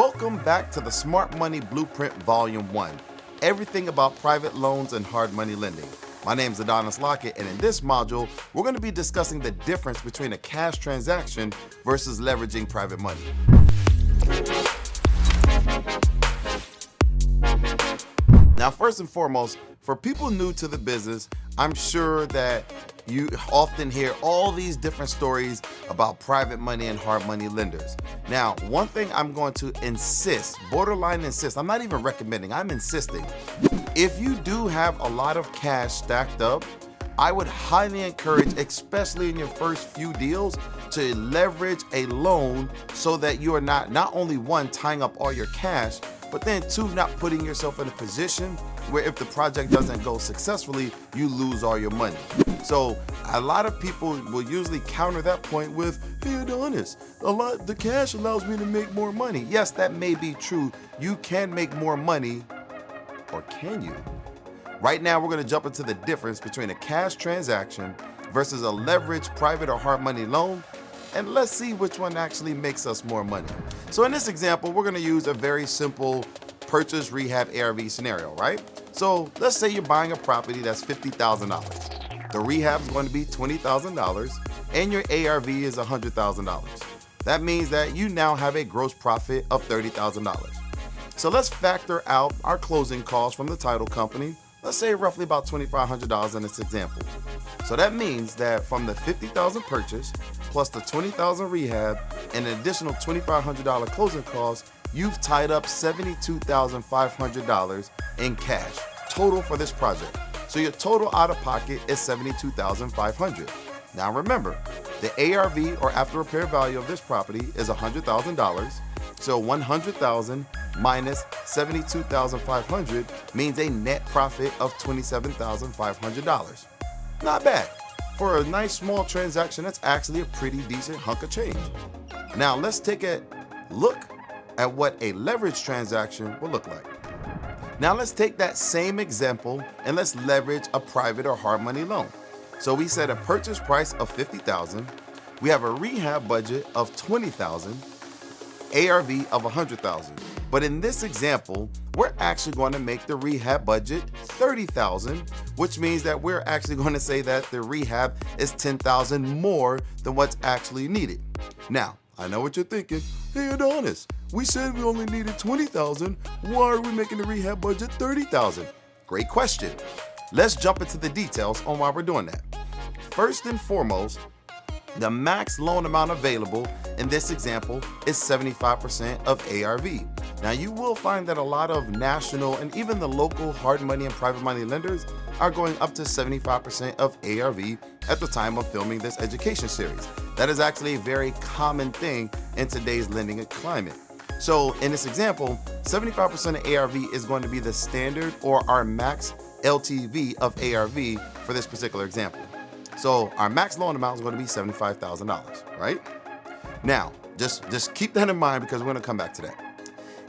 Welcome back to the Smart Money Blueprint Volume 1, everything about private loans and hard money lending. My name is Adonis Lockett, and in this module, we're going to be discussing the difference between a cash transaction versus leveraging private money. Now, first and foremost, for people new to the business, I'm sure that you often hear all these different stories about private money and hard money lenders. Now, one thing I'm going to insist, borderline insist, I'm not even recommending, I'm insisting. If you do have a lot of cash stacked up, I would highly encourage, especially in your first few deals, to leverage a loan so that you are not only one, tying up all your cash, but then two, not putting yourself in a position where if the project doesn't go successfully, you lose all your money. So a lot of people will usually counter that point with, hey Adonis, the cash allows me to make more money. Yes, that may be true. You can make more money, or can you? Right now, we're gonna jump into the difference between a cash transaction versus a leveraged private or hard money loan, and let's see which one actually makes us more money. So in this example, we're gonna use a very simple purchase rehab ARV scenario, right? So let's say you're buying a property that's $50,000. The rehab is going to be $20,000 and your ARV is $100,000. That means that you now have a gross profit of $30,000. So let's factor out our closing costs from the title company. Let's say roughly about $2,500 in this example. So that means that from the $50,000 purchase plus the $20,000 rehab and an additional $2,500 closing costs, you've tied up $72,500 in cash total for this project. So your total out of pocket is $72,500. Now remember, the ARV or after repair value of this property is $100,000. So $100,000 minus $72,500 means a net profit of $27,500. Not bad. For a nice small transaction, that's actually a pretty decent hunk of change. Now let's take a look at what a leverage transaction will look like. Now let's take that same example and let's leverage a private or hard money loan. So we set a purchase price of $50,000. We have a rehab budget of $20,000, ARV of $100,000. But in this example, we're actually going to make the rehab budget $30,000, which means that we're actually going to say that the rehab is $10,000 more than what's actually needed. Now, I know what you're thinking. Hey Adonis, we said we only needed $20,000. Why are we making the rehab budget $30,000? Great question. Let's jump into the details on why we're doing that. First and foremost, the max loan amount available in this example is 75% of ARV. Now you will find that a lot of national and even the local hard money and private money lenders are going up to 75% of ARV at the time of filming this education series. That is actually a very common thing in today's lending climate. So in this example, 75% of ARV is going to be the standard or our max LTV of ARV for this particular example. So our max loan amount is going to be $75,000, right? Now, just keep that in mind because we're going to come back to that.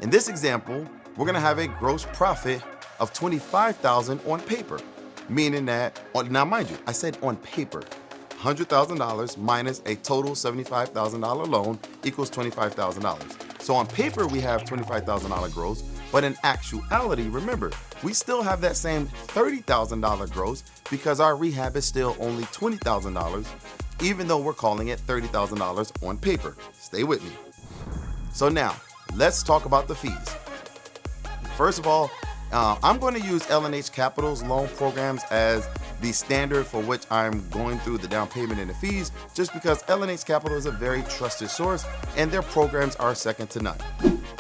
In this example, we're going to have a gross profit of $25,000 on paper, meaning that, now mind you, I said on paper, $100,000 minus a total $75,000 loan equals $25,000. So on paper, we have $25,000 gross, but in actuality, remember, we still have that same $30,000 gross because our rehab is still only $20,000, even though we're calling it $30,000 on paper. Stay with me. So now, let's talk about the fees. First of all, I'm going to use L&H Capital's loan programs as the standard for which I'm going through the down payment and the fees, just because L&H Capital is a very trusted source and their programs are second to none.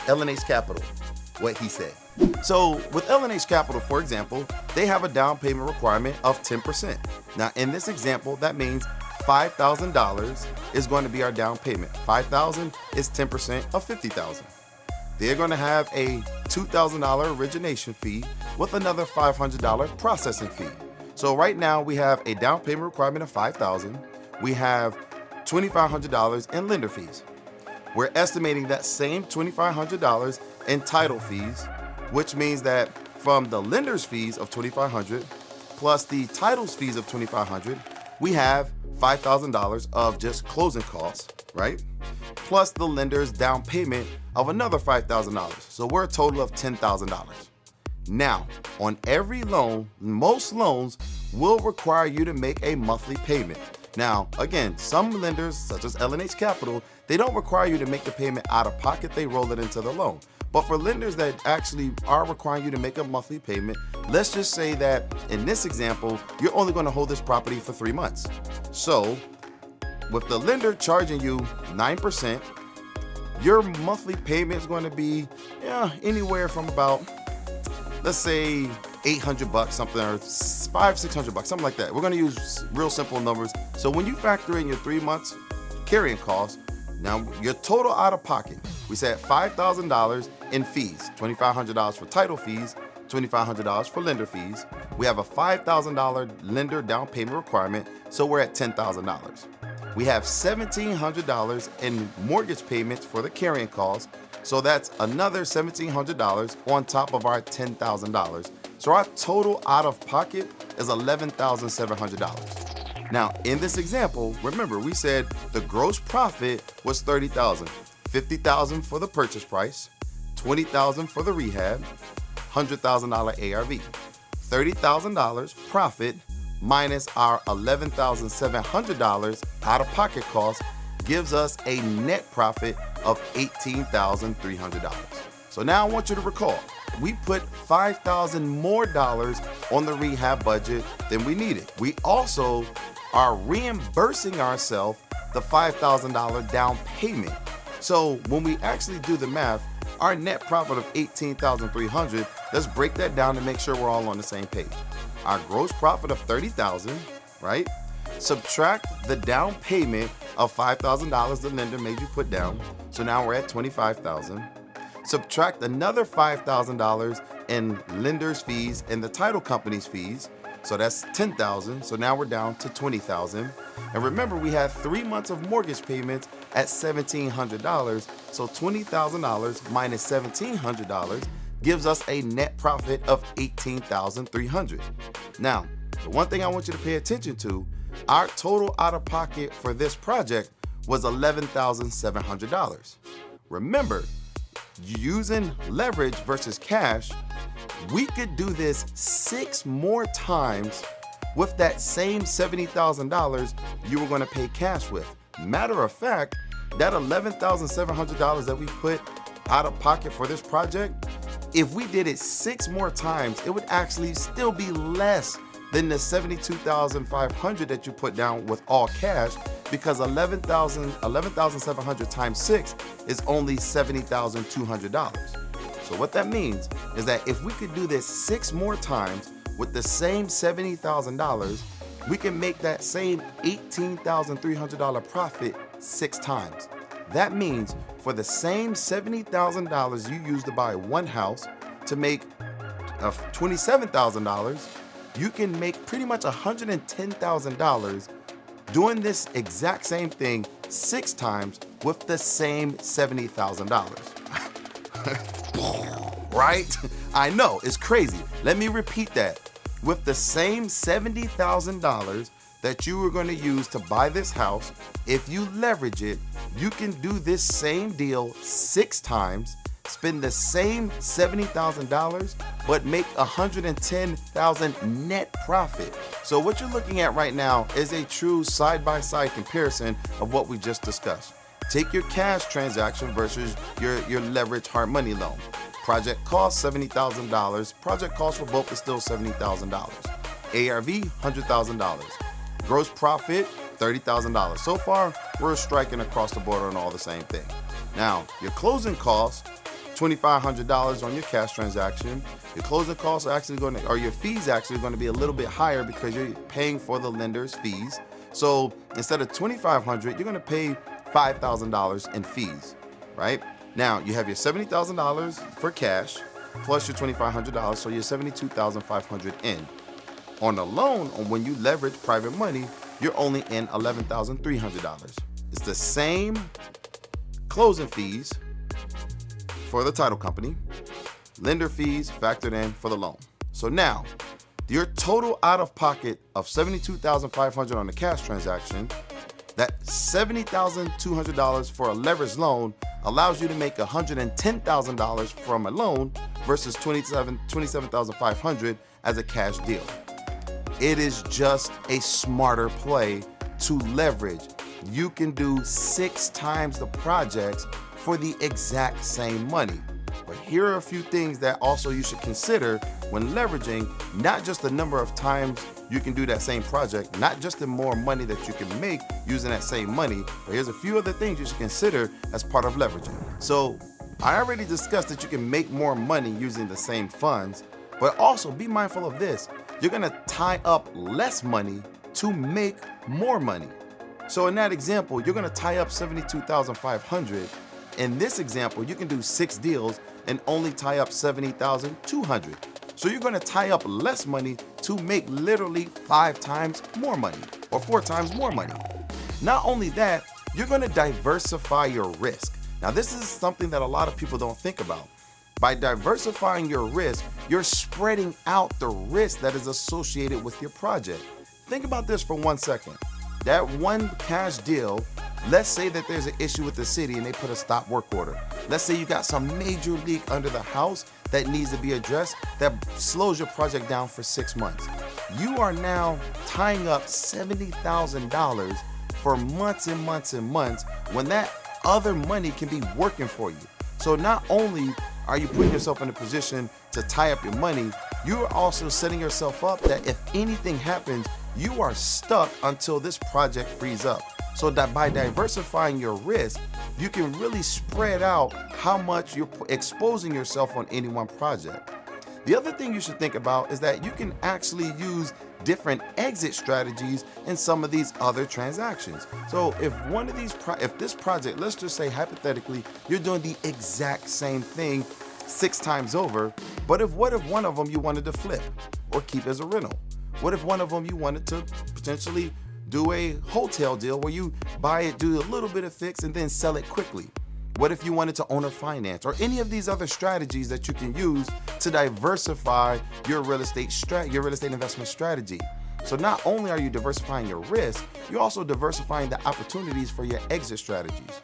L&H Capital, what he said. So with L&H Capital, for example, they have a down payment requirement of 10%. Now in this example, that means $5,000 is going to be our down payment. $5,000 is 10% of $50,000. They're going to have a $2,000 origination fee with another $500 processing fee. So right now we have a down payment requirement of $5,000. We have $2,500 in lender fees. We're estimating that same $2,500 in title fees, which means that from the lender's fees of $2,500 plus the title's fees of $2,500, we have $5,000 of just closing costs, right? plus the lender's down payment of another $5,000. So we're a total of $10,000. Now, on every loan, most loans will require you to make a monthly payment. Now, again, some lenders, such as L&H Capital, they don't require you to make the payment out of pocket, they roll it into the loan. But for lenders that actually are requiring you to make a monthly payment, let's just say that in this example, you're only going to hold this property for 3 months. So, with the lender charging you 9%, your monthly payment is going to be anywhere from about, let's say, $800, something, or $500-$600, something like that. We're going to use real simple numbers. So when you factor in your 3 months carrying costs, now your total out of pocket, we said $5,000 in fees, $2,500 for title fees, $2,500 for lender fees. We have a $5,000 lender down payment requirement, so we're at $10,000. We have $1,700 in mortgage payments for the carrying costs, so that's another $1,700 on top of our $10,000. So our total out of pocket is $11,700. Now, in this example, remember we said the gross profit was $30,000, $50,000 for the purchase price, $20,000 for the rehab, $100,000 ARV, $30,000 profit minus our $11,700 out of pocket cost gives us a net profit of $18,300. So now I want you to recall, we put $5,000 more on the rehab budget than we needed. We also are reimbursing ourselves the $5,000 down payment. So when we actually do the math, our net profit of $18,300, let's break that down to make sure we're all on the same page. Our gross profit of $30,000, right? Subtract the down payment of $5,000 the lender made you put down. So now we're at $25,000. Subtract another $5,000 in lender's fees and the title company's fees. So that's $10,000. So now we're down to $20,000. And remember, we had 3 months of mortgage payments at $1,700. So $20,000 minus $1,700 gives us a net profit of $18,300. Now, the one thing I want you to pay attention to, our total out of pocket for this project was $11,700. Remember, using leverage versus cash, we could do this 6 more times with that same $70,000 you were going to pay cash with. Matter of fact, that $11,700 that we put out of pocket for this project, if we did it 6 more times, it would actually still be less than the $72,500 that you put down with all cash, because $11,700 times 6 is only $70,200. So what that means is that if we could do this 6 more times with the same $70,000, we can make that same $18,300 profit 6 times. That means for the same $70,000 you used to buy one house to make $27,000, you can make pretty much $110,000 doing this exact same thing 6 times with the same $70,000. Right? I know, it's crazy. Let me repeat that. With the same $70,000 that you were going to use to buy this house, if you leverage it, you can do this same deal 6 times, spend the same $70,000, but make $110,000 net profit. So what you're looking at right now is a true side-by-side comparison of what we just discussed. Take your cash transaction versus your leverage hard money loan. Project cost $70,000. Project cost for both is still $70,000. ARV $100,000. Gross profit $30,000. So far, we're striking across the board on all the same thing. Now, your closing costs, $2,500 on your cash transaction. Your closing costs are actually going to, or your fees actually going to be a little bit higher because you're paying for the lender's fees. So instead of $2,500, you're going to pay $5,000 in fees, right? Now, you have your $70,000 for cash plus your $2,500, so you're $72,500 in. On a loan, when you leverage private money, you're only in $11,300. It's the same closing fees for the title company, lender fees factored in for the loan. So now, your total out of pocket of $72,500 on the cash transaction That $70,200 for a leveraged loan allows you to make $110,000 from a loan versus $27,500 as a cash deal. It is just a smarter play to leverage. You can do 6 times the projects for the exact same money. But here are a few things that also you should consider when leveraging, not just the number of times you can do that same project, not just the more money that you can make using that same money, but here's a few other things you should consider as part of leveraging. So I already discussed that you can make more money using the same funds, but also be mindful of this. You're gonna tie up less money to make more money. So in that example, you're gonna tie up $72,500. In this example, you can do 6 deals and only tie up $70,200. So you're gonna tie up less money to make literally 5 times more money or 4 times more money. Not only that, you're gonna diversify your risk. Now, this is something that a lot of people don't think about. By diversifying your risk, you're spreading out the risk that is associated with your project. Think about this for 1 second. That one cash deal, let's say that there's an issue with the city and they put a stop work order. Let's say you got some major leak under the house that needs to be addressed that slows your project down for 6 months. You are now tying up $70,000 for months and months and months when that other money can be working for you. So not only are you putting yourself in a position to tie up your money, you are also setting yourself up that if anything happens, you are stuck until this project frees up. So that by diversifying your risk, you can really spread out how much you're exposing yourself on any one project. The other thing you should think about is that you can actually use different exit strategies in some of these other transactions. So if one of these, if this project, let's just say hypothetically, you're doing the exact same thing 6 times over, but what if one of them you wanted to flip or keep as a rental? What if one of them you wanted to potentially do a hotel deal where you buy it, do a little bit of fix, and then sell it quickly? What if you wanted to owner finance or any of these other strategies that you can use to diversify your real estate investment strategy? So not only are you diversifying your risk, you're also diversifying the opportunities for your exit strategies.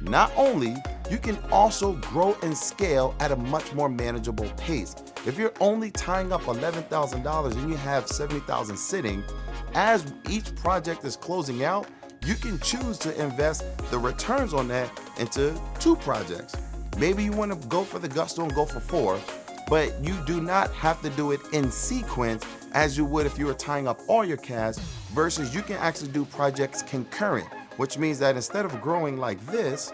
Not only, you can also grow and scale at a much more manageable pace. If you're only tying up $11,000 and you have $70,000 sitting, as each project is closing out, you can choose to invest the returns on that into 2 projects. Maybe you want to go for the gusto and go for 4, but you do not have to do it in sequence as you would if you were tying up all your cash, versus you can actually do projects concurrent, which means that instead of growing like this,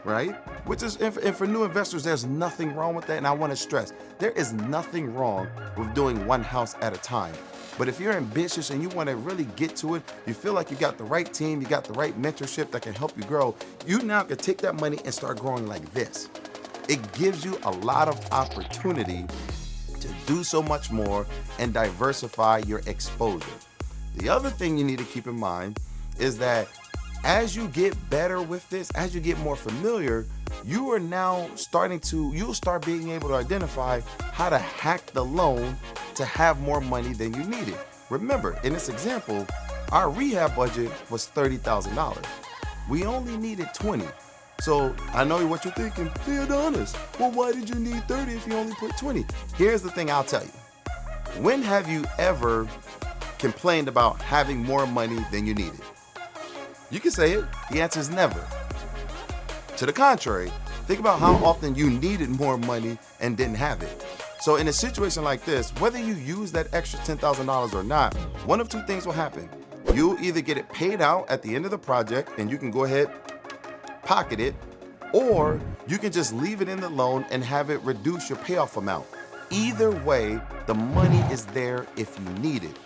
right? Which is, and for new investors, there's nothing wrong with that. And I want to stress, there is nothing wrong with doing one house at a time. But if you're ambitious and you want to really get to it, you feel like you got the right team, you got the right mentorship that can help you grow, you now can take that money and start growing like this. It gives you a lot of opportunity to do so much more and diversify your exposure. The other thing you need to keep in mind is that as you get better with this, as you get more familiar, you are now you'll start being able to identify how to hack the loan to have more money than you needed. Remember, in this example, our rehab budget was $30,000. We only needed 20. So I know what you're thinking, be honest. Well, why did you need 30 if you only put 20? Here's the thing I'll tell you. When have you ever complained about having more money than you needed? You can say it. The answer is never. To the contrary, think about how often you needed more money and didn't have it. So in a situation like this, whether you use that extra $10,000 or not, one of 2 things will happen. You'll either get it paid out at the end of the project and you can go ahead, pocket it, or you can just leave it in the loan and have it reduce your payoff amount. Either way, the money is there if you need it.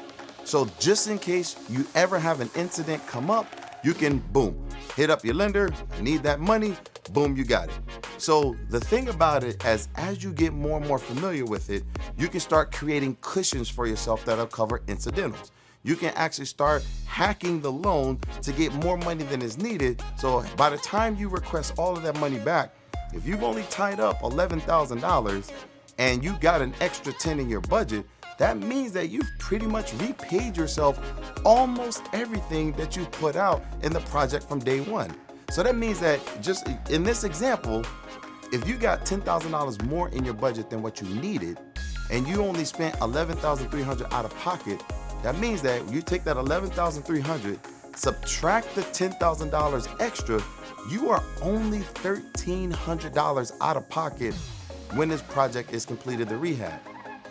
So just in case you ever have an incident come up, you can, boom, hit up your lender, I need that money, boom, you got it. So the thing about it, as you get more and more familiar with it, you can start creating cushions for yourself that'll cover incidentals. You can actually start hacking the loan to get more money than is needed. So by the time you request all of that money back, if you've only tied up $11,000 and you got an extra 10 in your budget, that means that you've pretty much repaid yourself almost everything that you put out in the project from day one. So that means that just in this example, if you got $10,000 more in your budget than what you needed, and you only spent $11,300 out of pocket, that means that you take that $11,300, subtract the $10,000 extra, you are only $1,300 out of pocket when this project is completed, the rehab.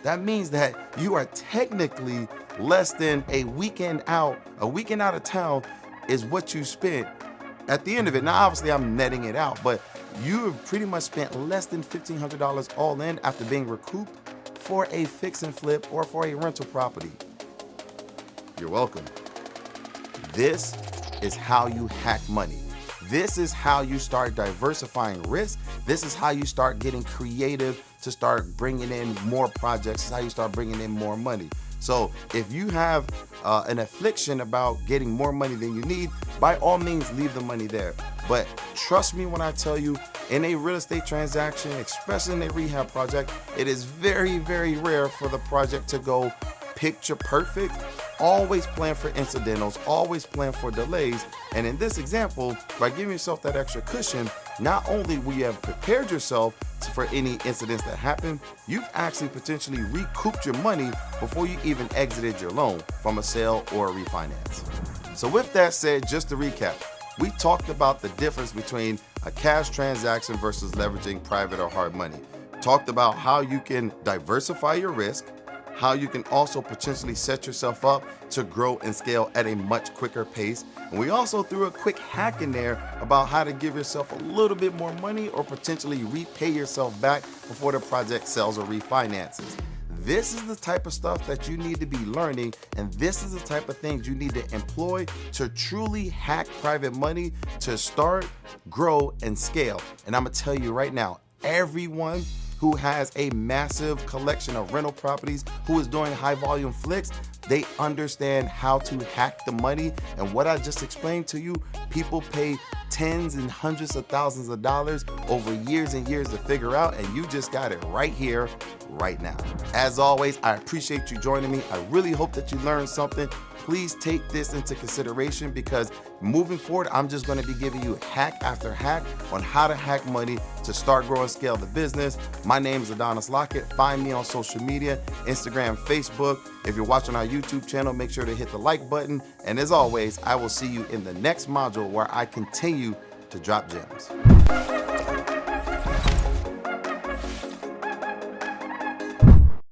That means that you are technically less than a weekend out of town is what you spent at the end of it. Now, obviously, I'm netting it out, but you have pretty much spent less than $1,500 all in after being recouped for a fix and flip or for a rental property. You're welcome. This is how you hack money. This is how you start diversifying risk. This is how you start getting creative to start bringing in more projects. This is how you start bringing in more money. So if you have an affliction about getting more money than you need, by all means, leave the money there. But trust me when I tell you, in a real estate transaction, especially in a rehab project, it is very, very rare for the project to go picture perfect. Always plan for incidentals, always plan for delays. And in this example, by giving yourself that extra cushion, not only will you have prepared yourself for any incidents that happen, you've actually potentially recouped your money before you even exited your loan from a sale or a refinance. So with that said, just to recap, we talked about the difference between a cash transaction versus leveraging private or hard money. Talked about how you can diversify your risk, how you can also potentially set yourself up to grow and scale at a much quicker pace. And we also threw a quick hack in there about how to give yourself a little bit more money or potentially repay yourself back before the project sells or refinances. This is the type of stuff that you need to be learning, and this is the type of things you need to employ to truly hack private money to start, grow, and scale. And I'm gonna tell you right now, everyone who has a massive collection of rental properties, who is doing high volume flicks, they understand how to hack the money. And what I just explained to you, people pay tens and hundreds of thousands of dollars over years and years to figure out, and you just got it right here, right now. As always, I appreciate you joining me. I really hope that you learned something. Please take this into consideration, because moving forward, I'm just going to be giving you hack after hack on how to hack money to start, grow, and scale the business. My name is Adonis Lockett. Find me on social media, Instagram, Facebook. If you're watching our YouTube channel, make sure to hit the like button. And as always, I will see you in the next module where I continue to drop gems.